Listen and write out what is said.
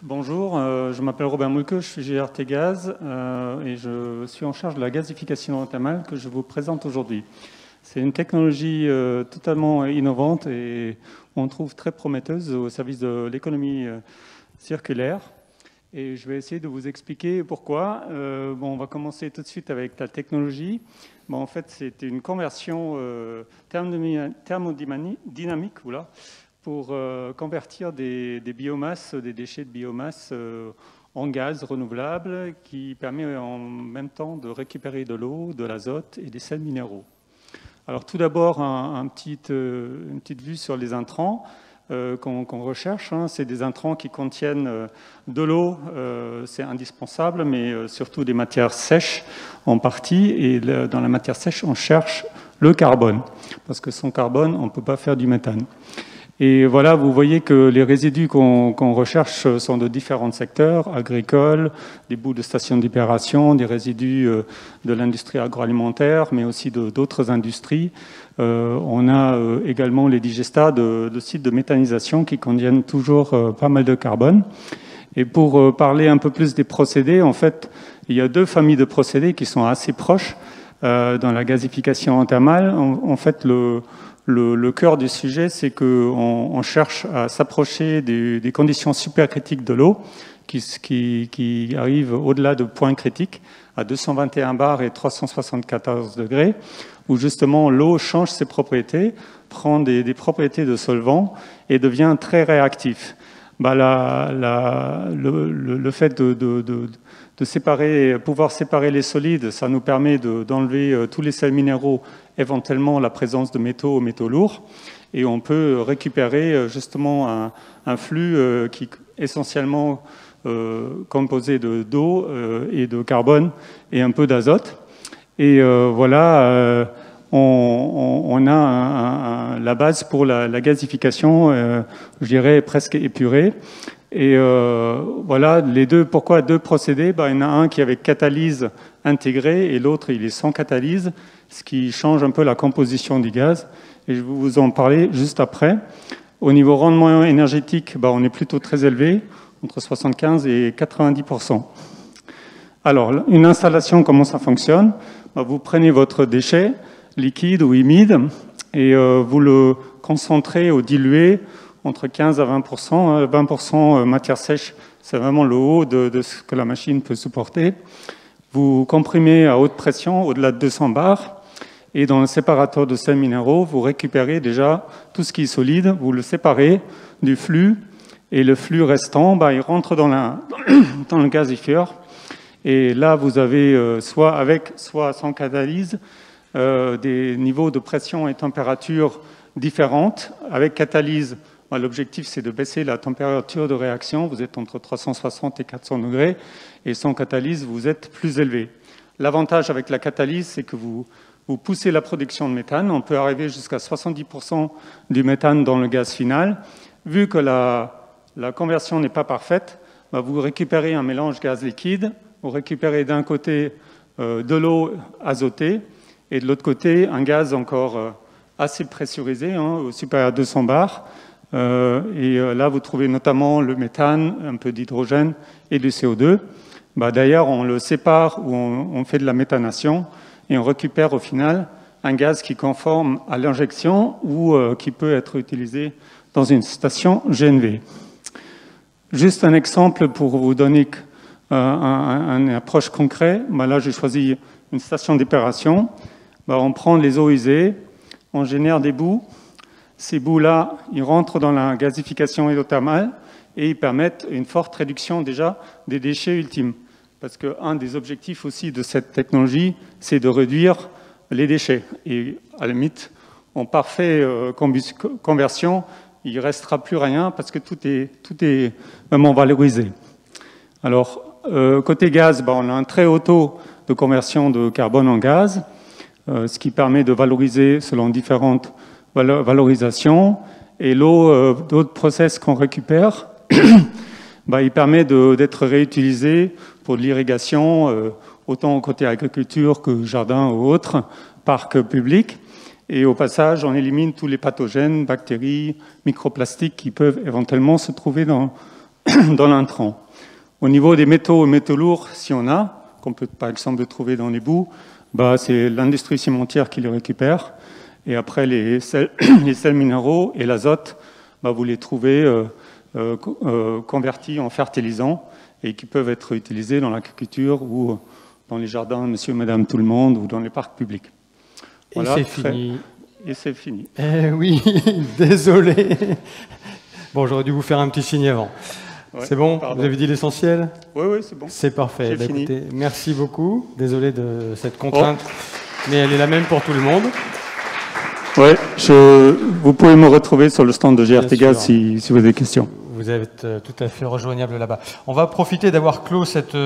Bonjour, je m'appelle Robert Moulke, je suis GRT Gaz et je suis en charge de la gazification thermale que je vous présente aujourd'hui. C'est une technologie totalement innovante et on trouve très prometteuse au service de l'économie circulaire. Et je vais essayer de vous expliquer pourquoi. On va commencer tout de suite avec la technologie. En fait, c'est une conversion thermodynamique pour convertir des biomasses, des déchets de biomasse en gaz renouvelable qui permet en même temps de récupérer de l'eau, de l'azote et des sels minéraux. Alors tout d'abord, une petite vue sur les intrants qu'on recherche. C'est des intrants qui contiennent de l'eau, c'est indispensable, mais surtout des matières sèches en partie. Et dans la matière sèche, on cherche le carbone, parce que sans carbone, on ne peut pas faire du méthane. Et voilà, vous voyez que les résidus qu'on recherche sont de différents secteurs, agricoles, des bouts de stations d'épuration, des résidus de l'industrie agroalimentaire, mais aussi d'autres industries. On a également les digestats de sites de méthanisation qui contiennent toujours pas mal de carbone. Et pour parler un peu plus des procédés, en fait, il y a deux familles de procédés qui sont assez proches dans la gazification thermale. En fait, le cœur du sujet, c'est qu'on cherche à s'approcher des conditions supercritiques de l'eau qui arrivent au-delà de points critiques à 221 bars et 374 degrés, où justement l'eau change ses propriétés, prend des propriétés de solvant et devient très réactif. Le fait de pouvoir séparer les solides, ça nous permet d'enlever tous les sels minéraux, éventuellement la présence de métaux lourds, et on peut récupérer justement un flux qui est essentiellement composé d'eau et de carbone et un peu d'azote. Et voilà, on a la base pour la gazification, je dirais presque épurée. Et voilà, pourquoi deux procédés? Il y en a un qui est avec catalyse intégrée et l'autre il est sans catalyse, ce qui change un peu la composition du gaz. Et je vais vous en parler juste après. Au niveau rendement énergétique, on est plutôt très élevé, entre 75 et 90%. Alors, une installation, comment ça fonctionne? Vous prenez votre déchet, liquide ou humide, et vous le concentrez ou diluez entre 15 à 20%. 20% matière sèche, c'est vraiment le haut de ce que la machine peut supporter. Vous comprimez à haute pression, au-delà de 200 bars, et dans le séparateur de sels minéraux, vous récupérez déjà tout ce qui est solide, vous le séparez du flux, et le flux restant, il rentre dans le gazifieur. Et là, vous avez soit avec, soit sans catalyse, des niveaux de pression et température différentes. Avec catalyse, l'objectif, c'est de baisser la température de réaction. Vous êtes entre 360 et 400 degrés. Et sans catalyse, vous êtes plus élevé. L'avantage avec la catalyse, c'est que vous poussez la production de méthane. On peut arriver jusqu'à 70% du méthane dans le gaz final. Vu que la conversion n'est pas parfaite, vous récupérez un mélange gaz liquide. Vous récupérez d'un côté de l'eau azotée et de l'autre côté un gaz encore assez pressurisé, supérieur à 200 bars. Et là, vous trouvez notamment le méthane, un peu d'hydrogène et du CO2. D'ailleurs, on le sépare ou on fait de la méthanation et on récupère au final un gaz qui est conforme à l'injection ou qui peut être utilisé dans une station GNV. Juste un exemple pour vous donner une approche concrète. Là, j'ai choisi une station d'épuration. On prend les eaux usées, on génère des boues. Ces bouts-là, ils rentrent dans la gazification hydrothermale et ils permettent une forte réduction déjà des déchets ultimes. Parce qu'un des objectifs aussi de cette technologie, c'est de réduire les déchets. Et à la limite, en parfaite conversion, il ne restera plus rien parce que tout est vraiment valorisé. Alors, côté gaz, on a un très haut taux de conversion de carbone en gaz, ce qui permet de valoriser selon différentes valorisations. Et l'eau d'autres process qu'on récupère, il permet d'être réutilisé pour de l'irrigation, autant côté agriculture que jardin ou autres, parcs publics. Et au passage, on élimine tous les pathogènes, bactéries, microplastiques qui peuvent éventuellement se trouver dans dans l'intrant. Au niveau des métaux et métaux lourds, si on a, qu'on peut par exemple trouver dans les boues, bah, c'est l'industrie cimentière qui les récupère. Et après, les sels minéraux et l'azote, bah, vous les trouvez convertis en fertilisants et qui peuvent être utilisés dans l'agriculture ou dans les jardins monsieur et madame tout le monde ou dans les parcs publics. Voilà, et c'est fini. Et c'est fini. Eh oui, désolé. Bon, j'aurais dû vous faire un petit signe avant. Ouais, c'est bon? Pardon. Vous avez dit l'essentiel? Oui, oui, c'est bon. C'est parfait. Bah, écoutez, merci beaucoup. Désolé de cette contrainte, mais elle est la même pour tout le monde. Oui, vous pouvez me retrouver sur le stand de GRT Gaz si vous avez des questions. Vous êtes tout à fait rejoignable là-bas. On va profiter d'avoir clos cette